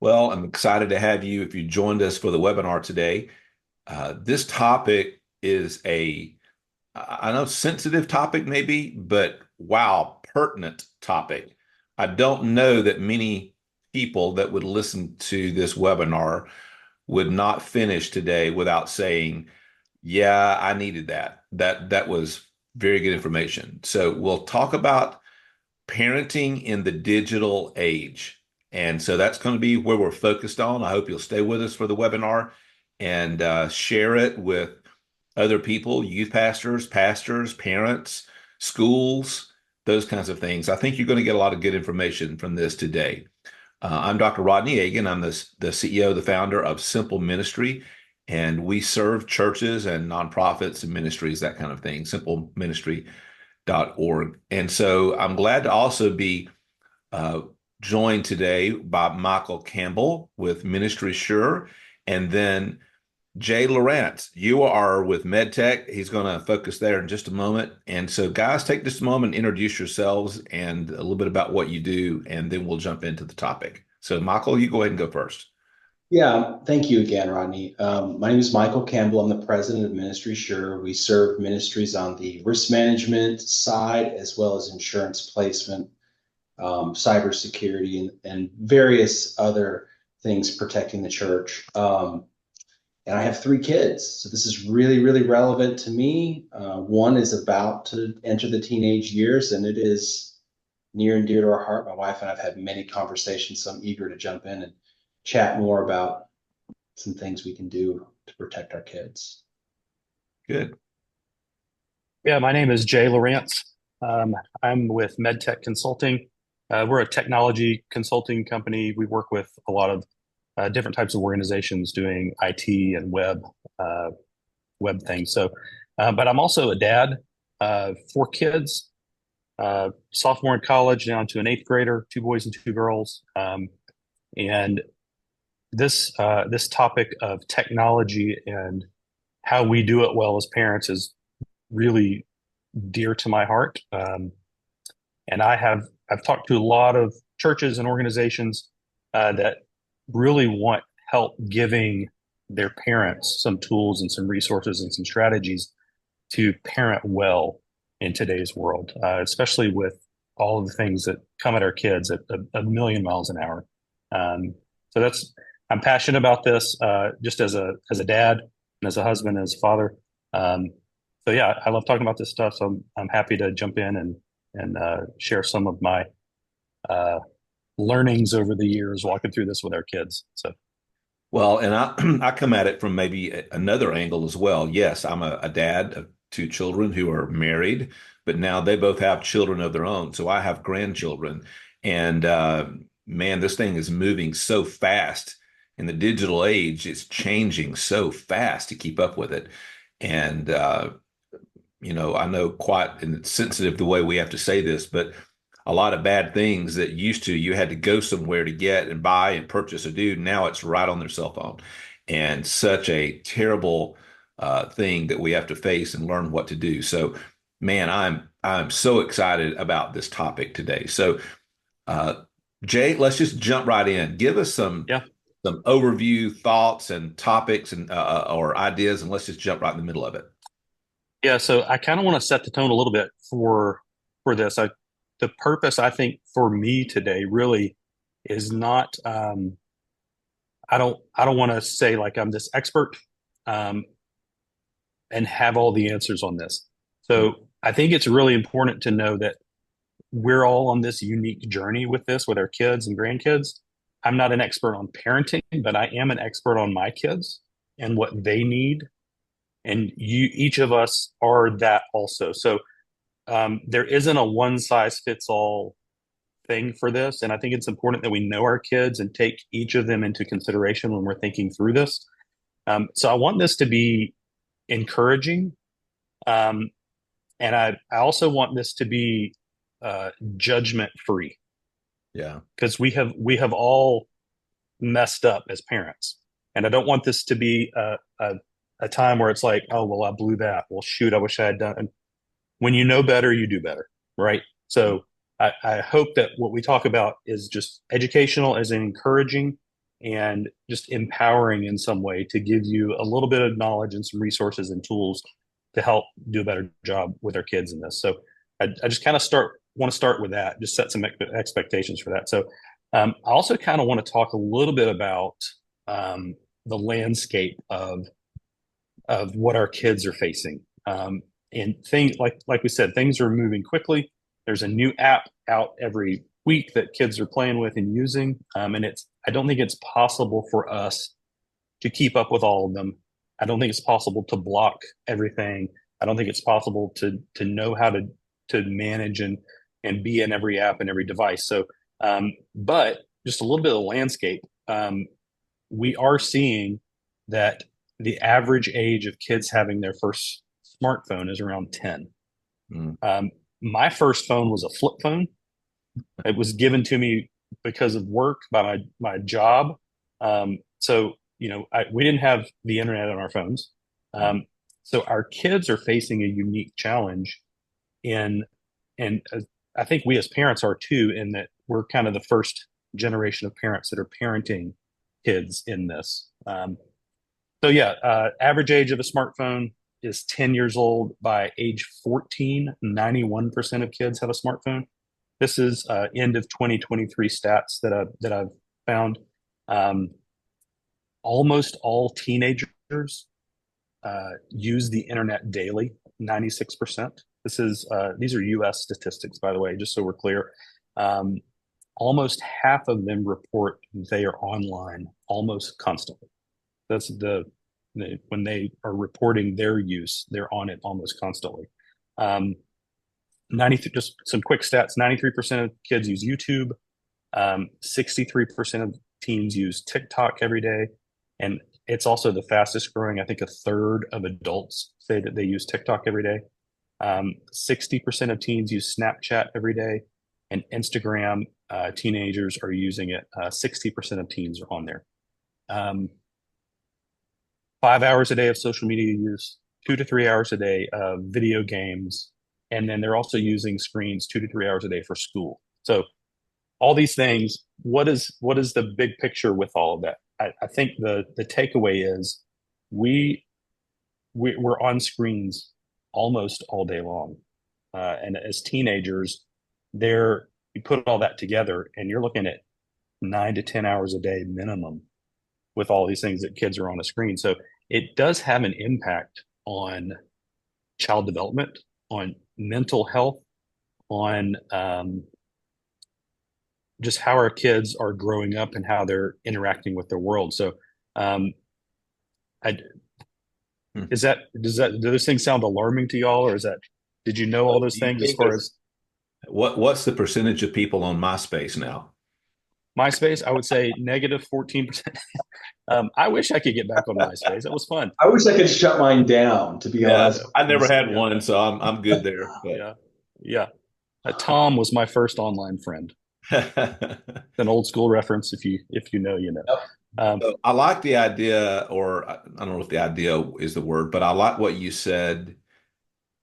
Well, I'm excited to have you if you joined us for the webinar today. This topic is I know sensitive topic maybe, but wow, pertinent topic. I don't know that many people that would listen to this webinar would not finish today without saying, yeah, I needed that. That was very good information. So we'll talk about parenting in the digital age. And so that's going to be where we're focused on. I hope you'll stay with us for the webinar and share it with other people, youth pastors, pastors, parents, schools, those kinds of things. I think you're going to get a lot of good information from this today. I'm Dr. Rodney Agan. I'm the CEO, the founder of Simple Ministry, and we serve churches and nonprofits and ministries, that kind of thing. Simpleministry.org. And so I'm glad to also be uh, joined today by Michael Campbell with Ministry Sure, and then Jay Lowrance. You are with Medtech. He's going to focus there in just a moment. And so, guys, take just a moment, introduce yourselves and a little bit about what you do, and then we'll jump into the topic. So, Michael, you go ahead and go first. Yeah, thank you again, Rodney. My name is Michael Campbell. I'm the president of Ministry Sure. We serve ministries on the risk management side as well as insurance placement, cybersecurity, and various other things protecting the church. And I have three kids, so this is really, really relevant to me. One is about to enter the teenage years, and it is near and dear to our heart. My wife and I have had many conversations, so I'm eager to jump in and chat more about some things we can do to protect our kids. Good. Yeah, my name is Jay Lowrance. I'm with Medtech Consulting. We're a technology consulting company. We work with a lot of different types of organizations doing IT and web things. But I'm also a dad, four kids, sophomore in college down to an eighth grader, two boys and two girls. And this topic of technology and how we do it well as parents is really dear to my heart. And I've talked to a lot of churches and organizations that really want help giving their parents some tools and some resources and some strategies to parent well in today's world, especially with all of the things that come at our kids at a million miles an hour. So I'm passionate about this, just as a dad and as a husband, as a father. So yeah, I love talking about this stuff. So I'm happy to jump in and share some of my learnings over the years walking through this with our kids. So Well, and I come at it from maybe another angle as well. Yes, I'm a dad of two children who are married, but now they both have children of their own. So I have grandchildren. And man, this thing is moving so fast in the digital age. It's changing so fast to keep up with it. And I know quite, and it's sensitive the way we have to say this, but a lot of bad things that used to you had to go somewhere to get and buy and purchase or do. Now it's right on their cell phone, and such a terrible thing that we have to face and learn what to do. So, man, I'm so excited about this topic today. So, uh, Jay, let's just jump right in. Give us yeah, some overview thoughts and topics and or ideas, and let's just jump right in the middle of it. yeah. So I kind of want to set the tone a little bit for this. The purpose, I think, for me today really is not. I don't want to say like I'm this expert um, and have all the answers on this. So I think it's really important to know that we're all on this unique journey with this with our kids and grandkids. I'm not an expert on parenting, but I am an expert on my kids and what they need. And each of us are that also. So there isn't a one size fits all thing for this. And I think it's important that we know our kids and take each of them into consideration when we're thinking through this. So I want this to be encouraging. Um, and I also want this to be judgment free Yeah. because we have all messed up as parents. And I don't want this to be a time where it's like, oh, well, I blew that. Well, shoot, I wish I had done. And when you know better, you do better, right? So I hope that what we talk about is just educational, as in encouraging, and just empowering in some way to give you a little bit of knowledge and some resources and tools to help do a better job with our kids in this. So I just kind of want to start with that, just set some expectations for that. So I also kind of want to talk a little bit about the landscape of what our kids are facing. And things like we said, things are moving quickly. There's a new app out every week that kids are playing with and using, and I don't think it's possible for us to keep up with all of them. I don't think it's possible to block everything. I don't think it's possible to know how to manage and be in every app and every device. So, but just a little bit of the landscape. We are seeing that the average age of kids having their first smartphone is around 10. My first phone was a flip phone. It was given to me because of work by my job. So, we didn't have the internet on our phones. So our kids are facing a unique challenge and I think we as parents are too, in that we're kind of the first generation of parents that are parenting kids in this. Average age of a smartphone is 10 years old. By age 14, 91% of kids have a smartphone. This is end of 2023 stats that I've found. Almost all teenagers use the internet daily, 96%. These are U.S. statistics, by the way, just so we're clear. Almost half of them report they are online almost constantly. That's when they are reporting their use, they're on it almost constantly. 93, just some quick stats, 93% of kids use YouTube. 63% of teens use TikTok every day. And it's also the fastest growing. I think a third of adults say that they use TikTok every day. 60% of teens use Snapchat every day. And Instagram, teenagers are using it. 60% of teens are on there. 5 hours a day of social media use, 2 to 3 hours a day of video games. And then they're also using screens 2 to 3 hours a day for school. So all these things, what is the big picture with all of that? I think the takeaway is we're on screens almost all day long. And as teenagers, you put all that together and you're looking at 9 to 10 hours a day minimum with all these things that kids are on a screen. So it does have an impact on child development, on mental health, on just how our kids are growing up and how they're interacting with their world. So do those things sound alarming to y'all, or did you know all those things as far as what's the percentage of people on MySpace now? MySpace? I would say negative 14%. I wish I could get back on MySpace. That was fun. I wish I could shut mine down, to be honest. I never had one, so I'm good there. But. Yeah. Tom was my first online friend. An old school reference. If you know, you know. So I like the idea, or I don't know if the idea is the word, but I like what you said.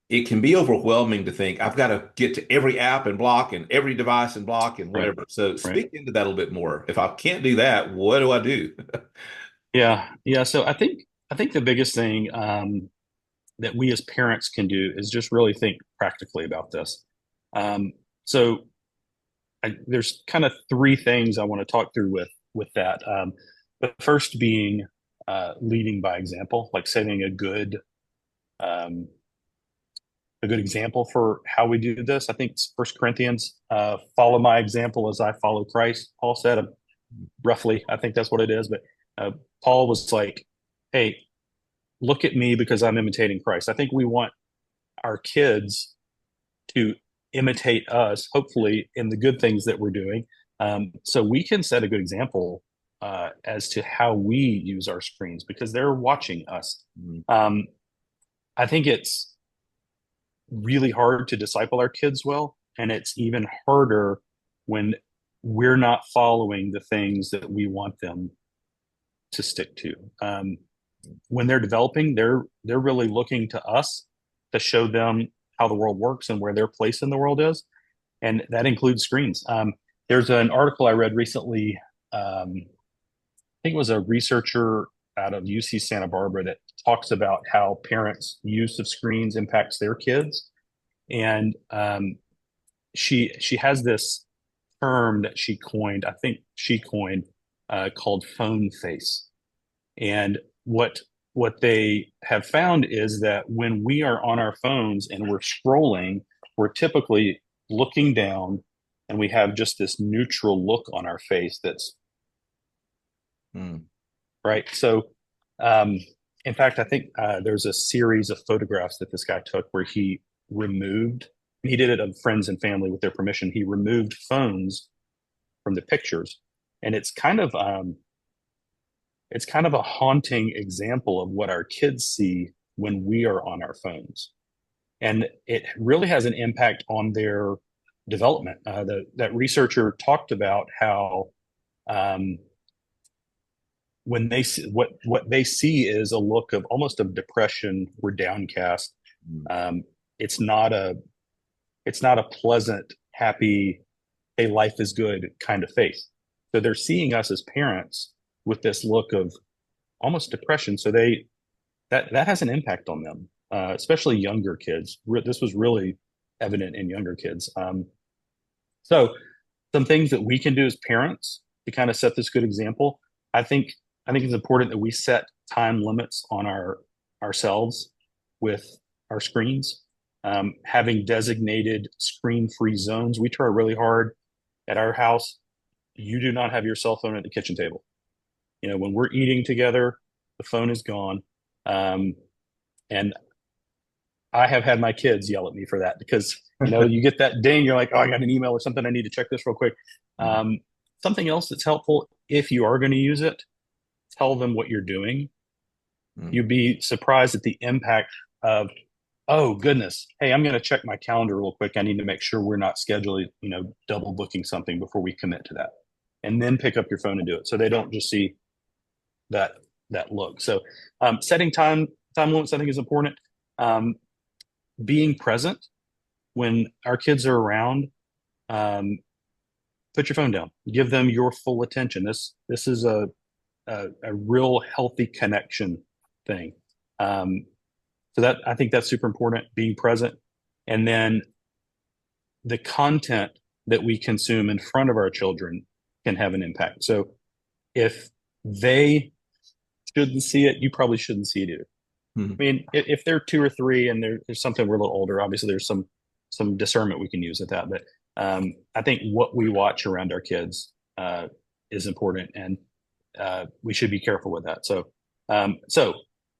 It can be overwhelming to think I've got to get to every app and block and every device and block and whatever. Right. So speak into that a little bit more. If I can't do that, what do I do? Yeah. So I think the biggest thing that we as parents can do is just really think practically about this. There's kind of three things I want to talk through with that. The first being leading by example, like setting a good example for how we do this. I think First Corinthians, follow my example as I follow Christ. Paul said, roughly, I think that's what it is. But Paul was like, hey, look at me because I'm imitating Christ. I think we want our kids to imitate us, hopefully, in the good things that we're doing. So we can set a good example as to how we use our screens because they're watching us. Mm-hmm. I think it's really hard to disciple our kids well, and it's even harder when we're not following the things that we want them to stick to. When they're developing, they're really looking to us to show them how the world works and where their place in the world is, and that includes screens. There's an article I read recently think it was a researcher out of UC Santa Barbara that talks about how parents' use of screens impacts their kids. And she has this term that she coined, I think she coined, called phone face. And what they have found is that when we are on our phones and we're scrolling, we're typically looking down and we have just this neutral look on our face that's Mm. right. So, um, in fact, I think there's a series of photographs that this guy took where he did it of friends and family with their permission. He removed phones from the pictures. And it's kind of a haunting example of what our kids see when we are on our phones. And it really has an impact on their development. That researcher talked about how um, when they see what they see is a look of almost of depression. We're downcast. Mm. It's not a pleasant, happy, hey, life is good kind of face. So they're seeing us as parents with this look of almost depression. So that has an impact on them, especially younger kids. This was really evident in younger kids. So some things that we can do as parents to kind of set this good example. I think it's important that we set time limits on ourselves with our screens. Having designated screen-free zones. We try really hard at our house. You do not have your cell phone at the kitchen table. When we're eating together, the phone is gone. And I have had my kids yell at me for that because, you get that ding, you're like, oh, I got an email or something. I need to check this real quick. Something else that's helpful, if you are going to use it, tell them what you're doing. You'd be surprised at the impact of, oh goodness, hey, I'm going to check my calendar real quick. I need to make sure we're not scheduling, double booking something before we commit to that. And then pick up your phone and do it. So they don't just see that look. So setting time limits, I think, is important. Being present when our kids are around, put your phone down. Give them your full attention. This is a real healthy connection thing. So that I think that's super important, being present. And then the content that we consume in front of our children can have an impact. So if they shouldn't see it, you probably shouldn't see it either. Mm. I mean, if they're 2 or 3 and there's something we're a little older, obviously there's some discernment we can use with that. But I think what we watch around our kids is important, and we should be careful with that. So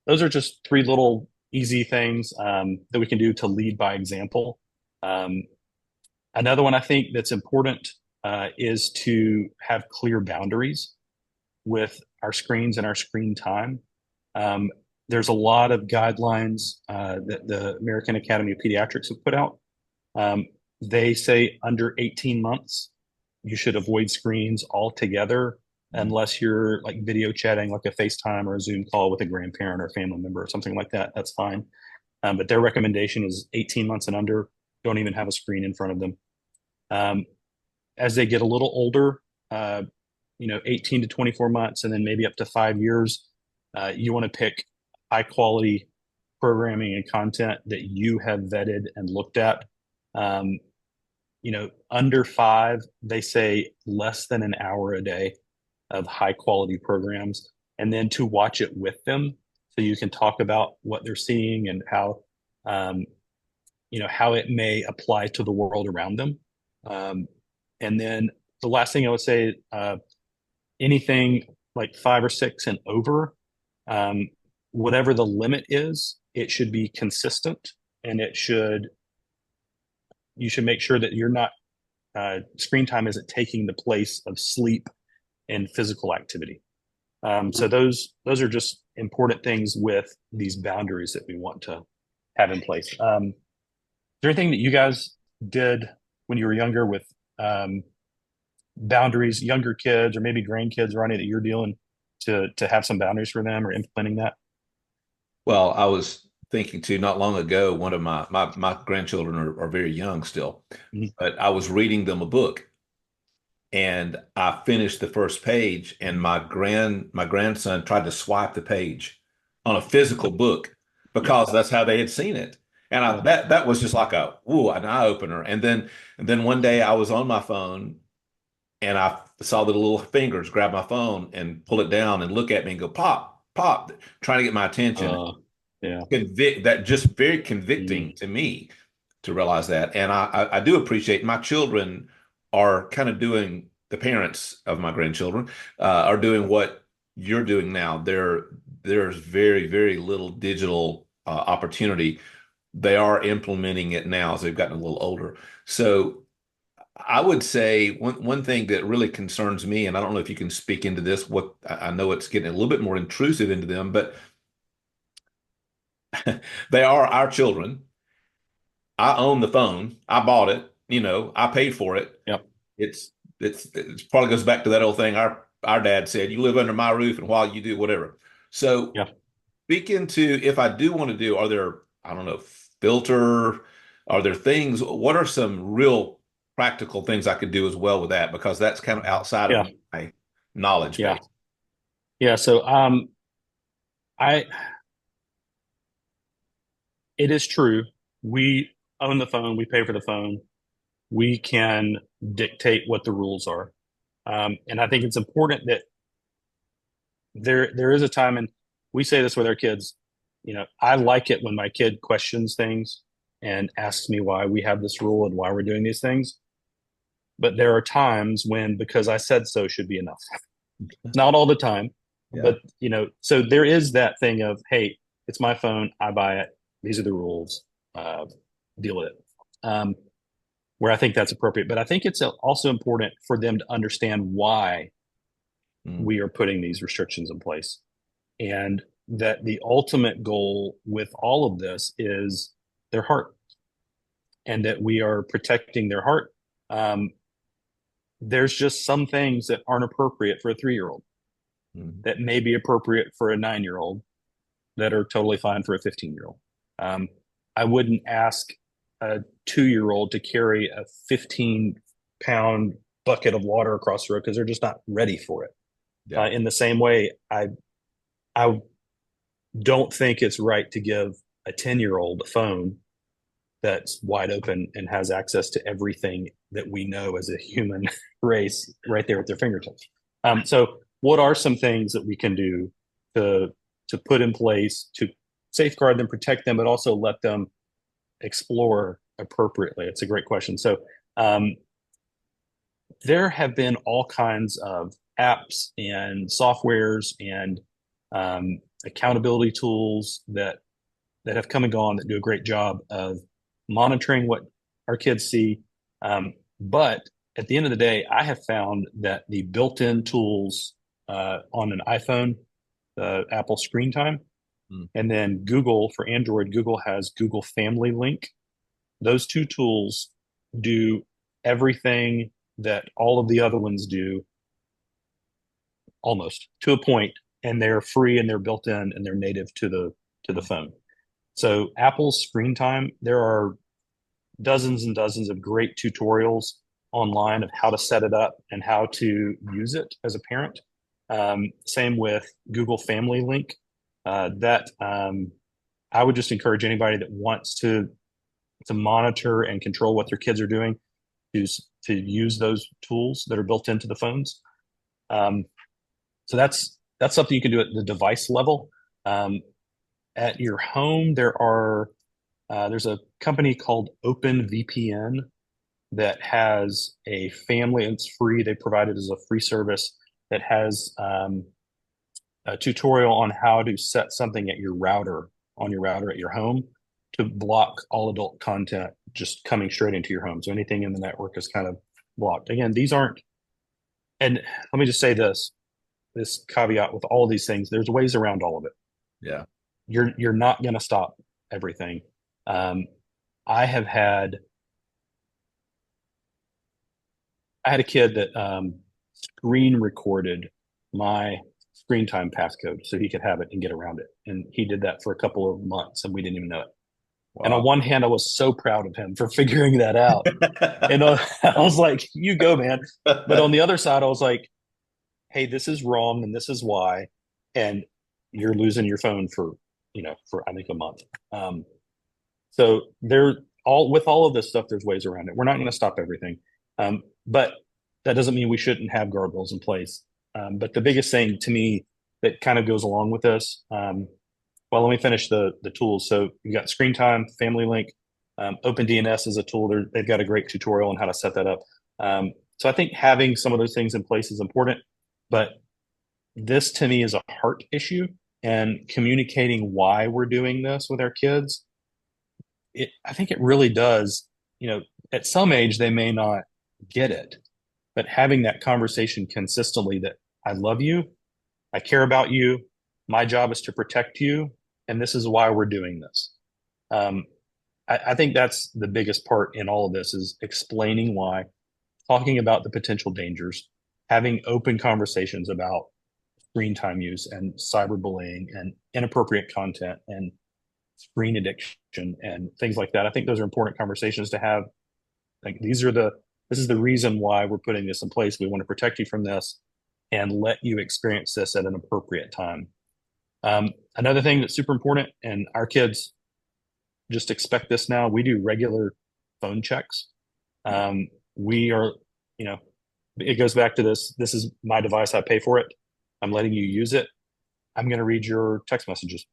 those are just 3 little easy things that we can do to lead by example. Another one I think that's important is to have clear boundaries with our screens and our screen time. There's a lot of guidelines that the American Academy of Pediatrics have put out. They say under 18 months, you should avoid screens altogether unless you're like video chatting, like a FaceTime or a Zoom call with a grandparent or family member or something like that. That's fine. But their recommendation is 18 months and under. Don't even have a screen in front of them. As they get a little older, 18 to 24 months, and then maybe up to 5 years, you want to pick high quality programming and content that you have vetted and looked at. Under 5, they say less than an hour a day of high quality programs, and then to watch it with them so you can talk about what they're seeing and how how it may apply to the world around them. And then the last thing I would say, anything like 5 or 6 and over, whatever the limit is, it should be consistent, and you should make sure that you're not screen time isn't taking the place of sleep and physical activity. So those are just important things with these boundaries that we want to have in place. Is there anything that you guys did when you were younger with boundaries, younger kids or maybe grandkids, Ronnie, that you're dealing to have some boundaries for them or implementing that? Well, I was thinking too, not long ago, one of my grandchildren are very young still, Mhm. but I was reading them a book. and I finished the first page, and my grandson tried to swipe the page on a physical book Yeah. because that's how they had seen it. And Yeah. that was just like an eye opener. And then one day I was on my phone and I saw the little fingers grab my phone and pull it down and look at me and go pop, pop, trying to get my attention. Uh, yeah. That just very Mm, convicting to me to realize that. And I do appreciate my children are kind of doing the parents of my grandchildren are doing what you're doing now. There's very, very little digital opportunity. They are implementing it now as they've gotten a little older. So I would say one thing that really concerns me, and I don't know if you can speak into this, what I know it's getting a little bit more intrusive into them, but they are our children. I own the phone. I bought it. I paid for it. yep. It's it's probably goes back to that old thing our dad said, you live under my roof and while you do whatever. So Yeah. speaking to if I do want to do, are there, I don't know, filter, are there things, what are some real practical things I could do as well with that? Because that's kind of outside of Yeah. my knowledge Yeah. base. Yeah. So, I, it is true. We own the phone. We pay for the phone. We can dictate what the rules are. And I think it's important that there is a time, and we say this with our kids. I like it when my kid questions things and asks me why we have this rule and why we're doing these things. But there are times when because I said so should be enough. Not all the time, Yeah. but so there is that thing of, hey, it's my phone, I buy it. These are the rules. Uh, Deal with it. Where I think that's appropriate, but I think it's also important for them to understand why Mm, we are putting these restrictions in place, and that the ultimate goal with all of this is their heart, and that we are protecting their heart. Um, there's just some things that aren't appropriate for a 3-year-old mm, that may be appropriate for a 9-year-old that are totally fine for a 15-year-old. I wouldn't ask a 2-year-old to carry a 15-pound bucket of water across the road because they're just not ready for it. yeah. In the same way, I don't think it's right to give a 10-year-old a phone that's wide open and has access to everything that we know as a human race right there at their fingertips. So what are some things that we can do to put in place to safeguard them, protect them, but also let them explore appropriately? It's a great question. So there have been all kinds of apps and softwares and accountability tools that have come and gone that do a great job of monitoring what our kids see. But at the end of the day, I have found that the built-in tools on an iPhone, the Apple Screen Time, Mm, and then Google for Android, Google has Google Family Link. Those two tools do everything that all of the other ones do, almost to a point, and they're free and they're built in and they're native to the mm, phone. So Apple's Screen Time, there are dozens and dozens of great tutorials online of how to set it up and how to use it as a parent. Same with Google Family Link. That I would just encourage anybody that wants to monitor and control what their kids are doing to use those tools that are built into the phones. Um, so that's something you can do at the device level. Um, at your home, there's a company called OpenVPN that has a family. It's free. They provide it as a free service that has a tutorial on how to set something at your router on your router at your home to block all adult content just coming straight into your home. So anything in the network is kind of blocked. Again, these aren't. And let me just say this caveat with all of these things. There's ways around all of it. yeah. You're not going to stop everything. Um, I have had I had a kid that screen recorded my screen time passcode so he could have it and get around it. And he did that for a couple of months and we didn't even know it. And on Wow. one hand, I was so proud of him for figuring that out. And I was like, you go, man. But on the other side, I was like, hey, this is wrong and this is why. And you're losing your phone for, for I think a month. So there all with all of this stuff, there's ways around it. We're not going to stop everything. But that doesn't mean we shouldn't have guardrails in place. But the biggest thing to me that kind of goes along with this, well, let me finish the tools. So you've got Screen Time, Family Link, OpenDNS is a tool. They've got a great tutorial on how to set that up. So I think having some of those things in place is important. But this to me is a heart issue, and communicating why we're doing this with our kids. I think it really does. At some age they may not get it, but having that conversation consistently that I love you, I care about you, my job is to protect you, and this is why we're doing this. Um, I think that's the biggest part in all of this is explaining why, talking about the potential dangers, having open conversations about screen time use and cyberbullying and inappropriate content and screen addiction and things like that. I think those are important conversations to have. Like this is the reason why we're putting this in place. We want to protect you from this and let you experience this at an appropriate time. Another thing that's super important, and our kids just expect this now. We do regular phone checks. We are, it goes back to this. This is my device. I pay for it. I'm letting you use it. I'm going to read your text messages.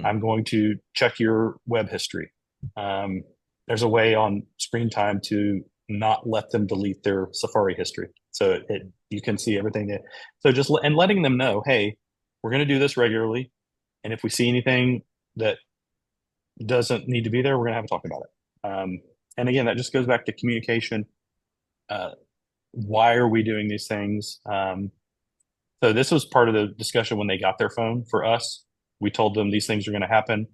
I'm going to check your web history. There's a way on Screen Time to not let them delete their Safari history, so you can see everything there. So just letting them know, hey, we're going to do this regularly, and if we see anything that doesn't need to be there, we're going to have a talk about it. And again, that just goes back to communication. Why are we doing these things? So this was part of the discussion when they got their phone. For us, we told them these things are going to happen.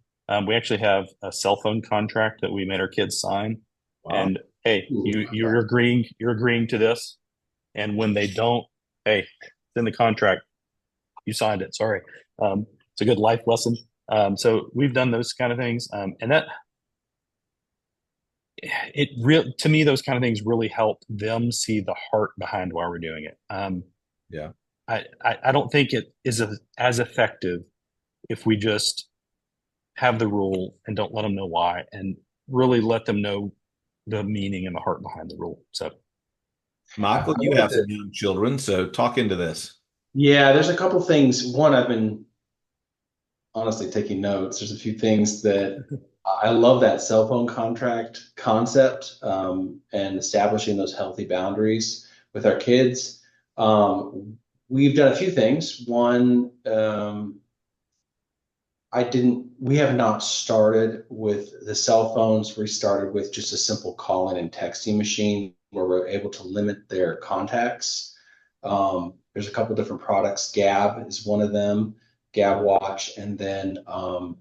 We actually have a cell phone contract that we made our kids sign. Wow. And hey, you're agreeing to this. And when they don't, hey, it's in the contract. You signed it. Sorry. It's a good life lesson. So we've done those kind of things. And that to me, those kind of things really help them see the heart behind why we're doing it. Yeah. I don't think it is as effective if we just have the rule and don't let them know why, and really let them know the meaning and the heart behind the rule. So, Michael, you have some young children, so talk into this. Yeah, there's a couple things. One, I've been honestly taking notes. There's a few things that I love that cell phone contract concept, and establishing those healthy boundaries with our kids. We've done a few things. One, we have not started with the cell phones. We started with just a simple calling and texting machine where we're able to limit their contacts. There's a couple different products. Gab is one of them, Gab watch. And then I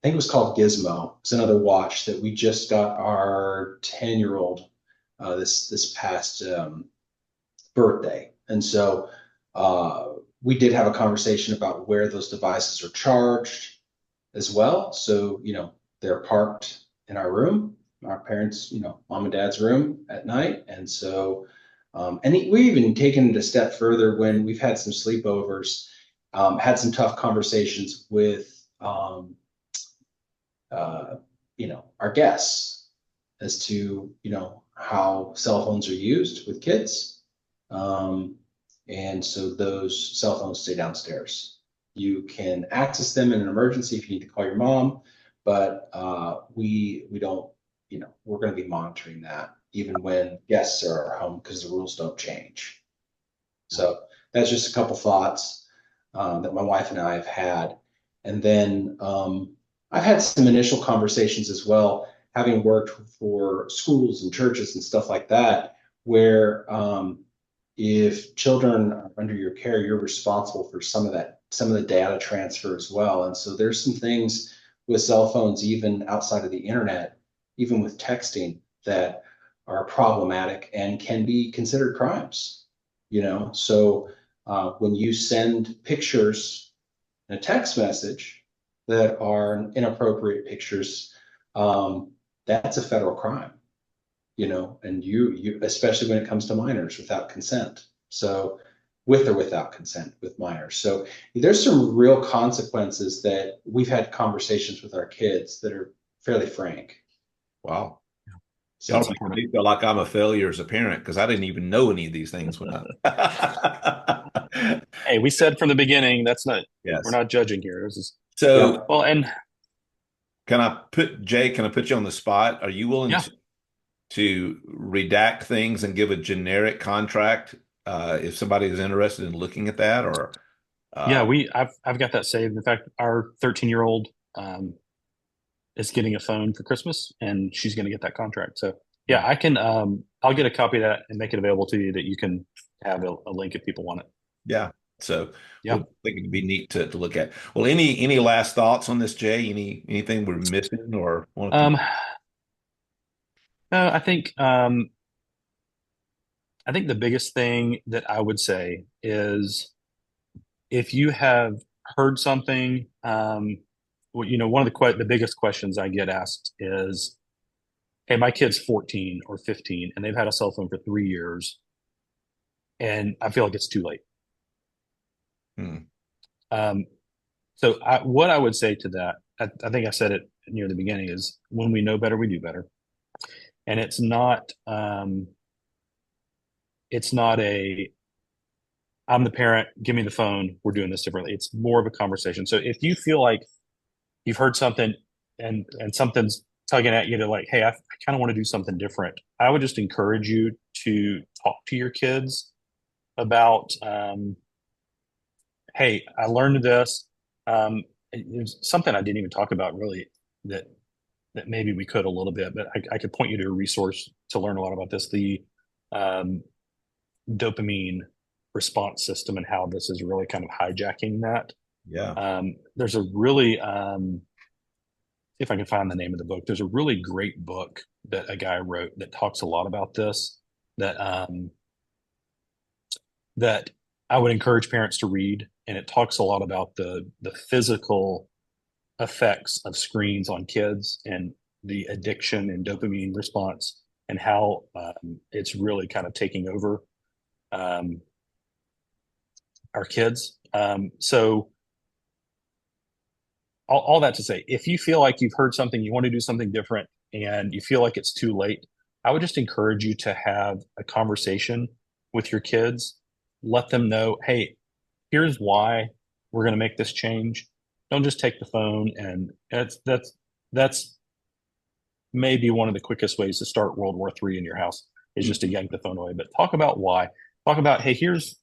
think it was called Gizmo. It's another watch that we just got our 10-year-old this past birthday. And so we did have a conversation about where those devices are charged as well. So, they're parked in our room, our parents, mom and dad's room at night. And so, we even taken it a step further when we've had some sleepovers, had some tough conversations with, our guests as to, how cell phones are used with kids. And so those cell phones stay downstairs. You can access them in an emergency if you need to call your mom, but we don't, we're going to be monitoring that even when guests are home because the rules don't change. So that's just a couple thoughts that my wife and I have had. And then I've had some initial conversations as well, having worked for schools and churches and stuff like that, where if children are under your care, you're responsible for some of the data transfer as well. And so there's some things with cell phones, even outside of the internet, even with texting, that are problematic and can be considered crimes. So when you send pictures in a text message that are inappropriate pictures, that's a federal crime, and you, especially when it comes to minors without consent. So with or without consent with minors. So there's some real consequences that we've had conversations with our kids that are fairly frank. Wow. So Y'all That's making important. me feel like I'm a failure as a parent because I didn't even know any of these things when I. Hey, we said from the beginning, we're Yes. not judging here. This is, yeah, So well, and Can I put you on the spot? Are you willing yeah, to redact things and give a generic contract if somebody is interested in looking at that or yeah, uh, I've got that saved. In fact, our 13-year-old um, is getting a phone for Christmas, and she's going to get that contract. So yeah, I'll get a copy of that and make it available to you that you can have a link if people want it. yeah. So Yeah. we'll think it'd be neat to look at. Well, any last thoughts on this, Jay? Anything we're missing or want to? Um, no, I think the biggest thing that I would say is if you have heard something, well, one of the biggest questions I get asked is, "Hey, my kid's 14 or 15, and they've had a cell phone for 3 years, and I feel like it's too late." Hmm, Um, so what I would say to that, I think I said it near the beginning, is when we know better, we do better, and it's not a I'm the parent, give me the phone, we're doing this differently. It's more of a conversation. So if you feel like you've heard something and something's tugging at you to like, hey, I kind of want to do something different, I would just encourage you to talk to your kids about, hey, I learned this. It's something I didn't even talk about really that maybe we could a little bit, but I could point you to a resource to learn a lot about this. The um, dopamine response system and how this is really kind of hijacking that. yeah. There's a really, see if I can find the name of the book. There's a really great book that a guy wrote that talks a lot about this that that I would encourage parents to read, and it talks a lot about the physical effects of screens on kids and the addiction and dopamine response and how it's really kind of taking over um, our kids. So all that to say, if you feel like you've heard something, you want to do something different, and you feel like it's too late, I would just encourage you to have a conversation with your kids. Let them know, hey, here's why we're going to make this change. Don't just take the phone, and that's maybe one of the quickest ways to start World War III in your house is just to yank the phone away. But talk about why. Talk about, hey, here's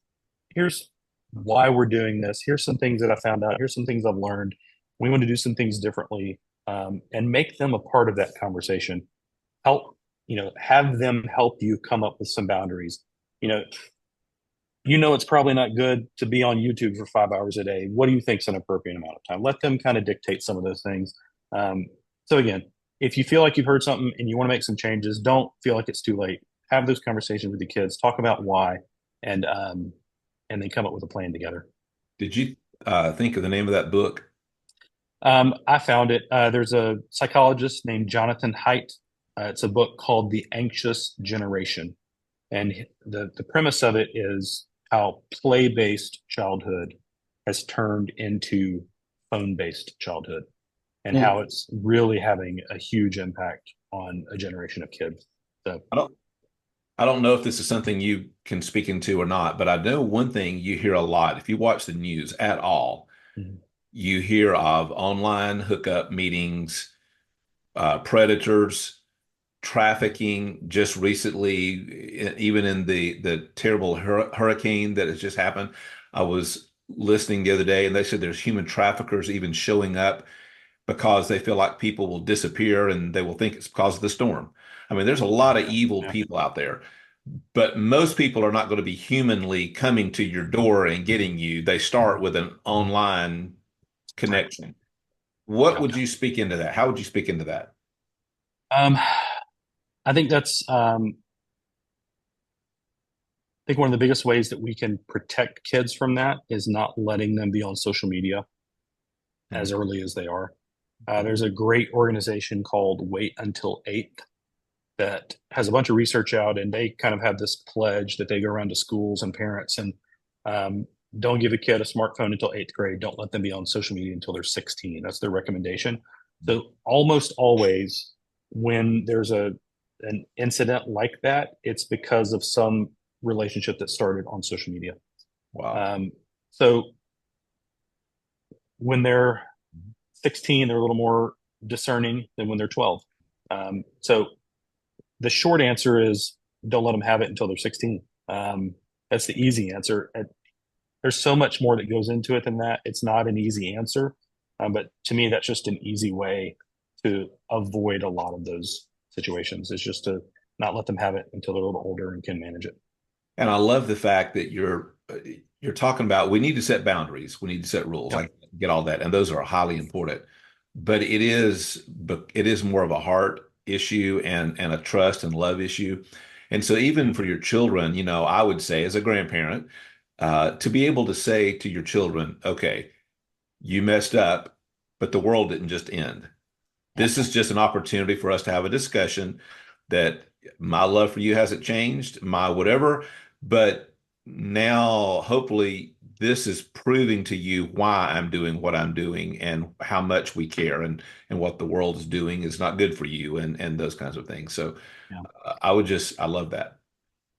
why we're doing this. Here's some things that I found out. Here's some things I've learned. We want to do some things differently, and make them a part of that conversation. Help, have them help you come up with some boundaries. You know, it's probably not good to be on YouTube for 5 hours a day. What do you think is an appropriate amount of time? Let them kind of dictate some of those things. So again, if you feel like you've heard something and you want to make some changes, don't feel like it's too late. Have those conversations with the kids. Talk about why, and then come up with a plan together. Did you think of the name of that book? I found it. There's a psychologist named Jonathan Haidt. It's a book called The Anxious Generation. And the premise of it is how play-based childhood has turned into phone-based childhood and Hmm. how it's really having a huge impact on a generation of kids. So, I don't I don't know if this is something you can speak into or not, but I know one thing you hear a lot if you watch the news at all, mhm. you hear of online hookup meetings, predators, trafficking. Just recently, even in the terrible hurricane that has just happened, I was listening the other day, and they said there's human traffickers even showing up because they feel like people will disappear and they will think it's because of the storm. I mean, there's a lot of evil Yeah, people out there, but most people are not going to be humanly coming to your door and getting you. They start with an online right. connection. What Yeah. would you speak into that? How would you speak into that? Um, I think I think one of the biggest ways that we can protect kids from that is not letting them be on social media Hmm. as early as they are. There's a great organization called Wait Until Eighth that has a bunch of research out, and they kind of have this pledge that they go around to schools and parents and um, don't give a kid a smartphone until eighth grade. Don't let them be on social media until they're 16. That's their recommendation. So almost always when there's an incident like that, it's because of some relationship that started on social media. Wow. So when they're 16, they're a little more discerning than when they're 12. So the short answer is don't let them have it until they're 16. That's the easy answer. There's so much more that goes into it than that. It's not an easy answer. But to me, that's just an easy way to avoid a lot of those situations, is just to not let them have it until they're a little older and can manage it. And I love the fact that you're talking about we need to set boundaries, we need to set rules. Yep. I get all that, and those are highly important. But it is more of a heart issue and a trust and love issue. And so even for your children, I would say as a grandparent, to be able to say to your children, okay, you messed up, but the world didn't just end. This is just an opportunity for us to have a discussion that my love for you hasn't changed, my whatever, but now hopefully this is proving to you why I'm doing what I'm doing and how much we care and what the world is doing is not good for you and those kinds of things. So Yeah. I love that.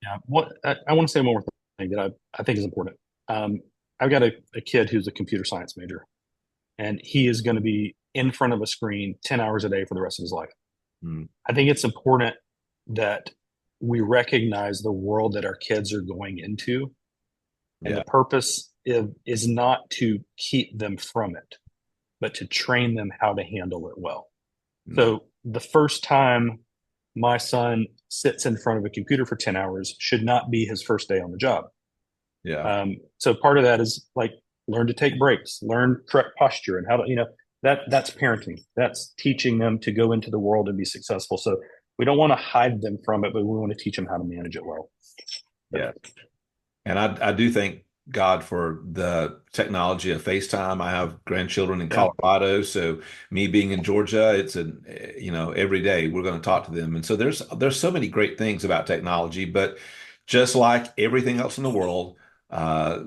Yeah. What I want to say one more thing that I think is important. I've got a kid who's a computer science major, and he is going to be in front of a screen 10 hours a day for the rest of his life. Mm, I think it's important that we recognize the world that our kids are going into, and the yeah. purpose is not to keep them from it, but to train them how to handle it well. Mm, So the first time my son sits in front of a computer for 10 hours should not be his first day on the job. yeah. So part of that is like learn to take breaks, learn correct posture, and how to, that's parenting. That's teaching them to go into the world and be successful. So we don't want to hide them from it, but we want to teach them how to manage it well. Yeah. And I do thank God for the technology of FaceTime. I have grandchildren in Yeah. Colorado, so me being in Georgia, it's every day we're going to talk to them. And so there's so many great things about technology, but just like everything else in the world, uh,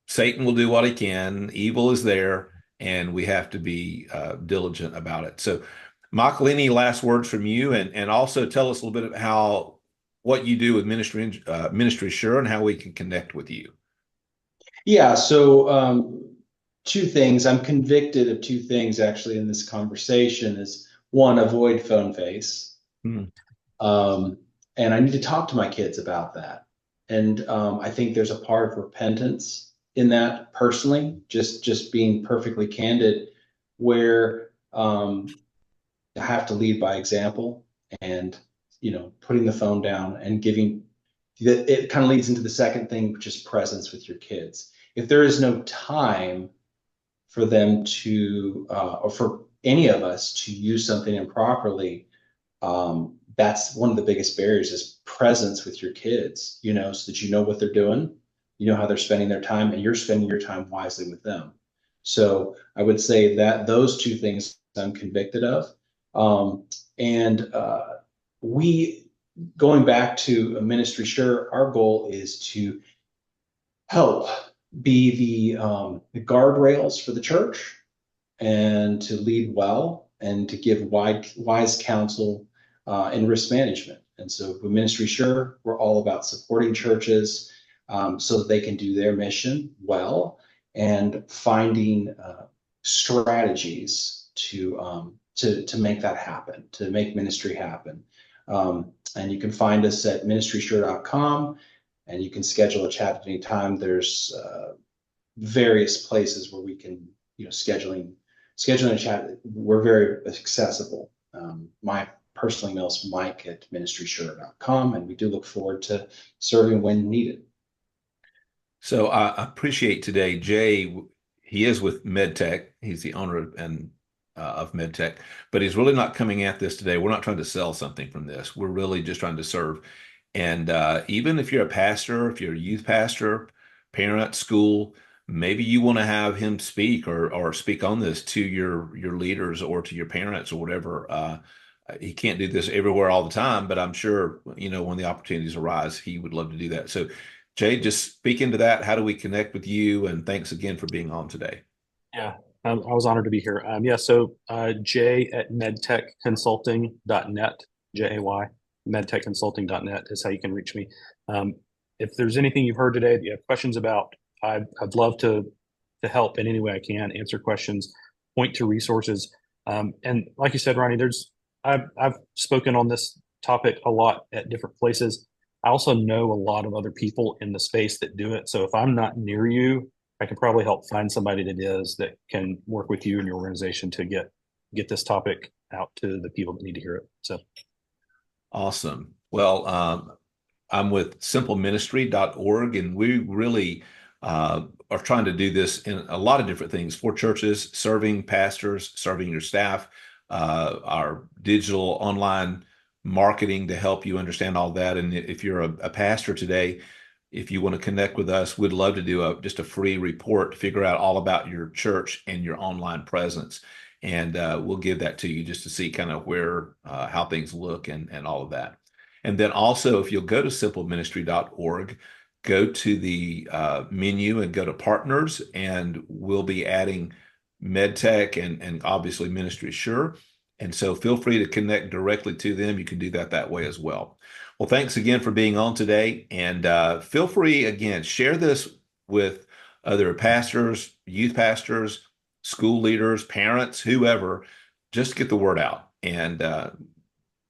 Satan will do what he can. Evil is there, and we have to be diligent about it. So, Michael, any last words from you, and also tell us a little bit of how what you do with Ministry Sure, and how we can connect with you. Yeah, so two things. I'm convicted of two things actually in this conversation is one, avoid phone face. Hmm. Um, and I need to talk to my kids about that. And I think there's a part of repentance in that personally, just being perfectly candid, where I have to lead by example and putting the phone down and giving that. It kind of leads into the second thing, which is presence with your kids. If there is no time for them to or for any of us to use something improperly, that's one of the biggest barriers is presence with your kids, so that you know what they're doing, how they're spending their time, and you're spending your time wisely with them. So I would say that those two things I'm convicted of. And we, going back to a Ministry Sure, our goal is to help be the guardrails for the church and to lead well and to give wise counsel in risk management. And so with Ministry Sure, we're all about supporting churches so that they can do their mission well and finding strategies to make that happen, to make ministry happen. And you can find us at ministrysure.com, and you can schedule a chat at any time. There's various places where we can, scheduling a chat. We're very accessible. My personal email is mike@ministrysure.com, and we do look forward to serving when needed. So I appreciate today, Jay. He is with Medtech. He's the owner of Medtech, but he's really not coming at this today. We're not trying to sell something from this. We're really just trying to serve. And even if you're a pastor, if you're a youth pastor, parent, school, maybe you want to have him speak or speak on this to your leaders or to your parents or whatever. He can't do this everywhere all the time, but I'm sure, when the opportunities arise, he would love to do that. So, Jay, just speak into that. How do we connect with you? And thanks again for being on today. Yeah, I was honored to be here. Yeah, so Jay at medtechconsulting.net, Jay, medtechconsulting.net is how you can reach me. If there's anything you've heard today that you have questions about, I'd love to help in any way I can, answer questions, point to resources. And like you said, Ronnie, I've spoken on this topic a lot at different places. I also know a lot of other people in the space that do it. So if I'm not near you, I can probably help find somebody that is that can work with you and your organization to get this topic out to the people that need to hear it. So Awesome. Well, I'm with simpleministry.org, and we really are trying to do this in a lot of different things for churches, serving pastors, serving your staff, our digital online marketing to help you understand all that. And if you're a pastor today, if you want to connect with us, we'd love to do just a free report to figure out all about your church and your online presence. And we'll give that to you just to see kind of how things look and all of that. And then also, if you'll go to simpleministry.org, go to the menu and go to partners, and we'll be adding MedTech and obviously Ministry Sure. And so feel free to connect directly to them. You can do that way as well. Well, thanks again for being on today. And feel free, again, share this with other pastors, youth pastors, school leaders, parents, whoever. Just get the word out. And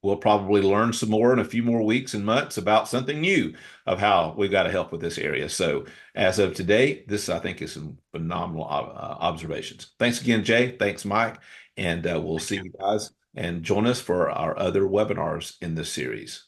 we'll probably learn some more in a few more weeks and months about something new of how we've got to help with this area. So as of today, this, I think, is some phenomenal observations. Thanks again, Jay. Thanks, Mike. And we'll see you guys and join us for our other webinars in this series.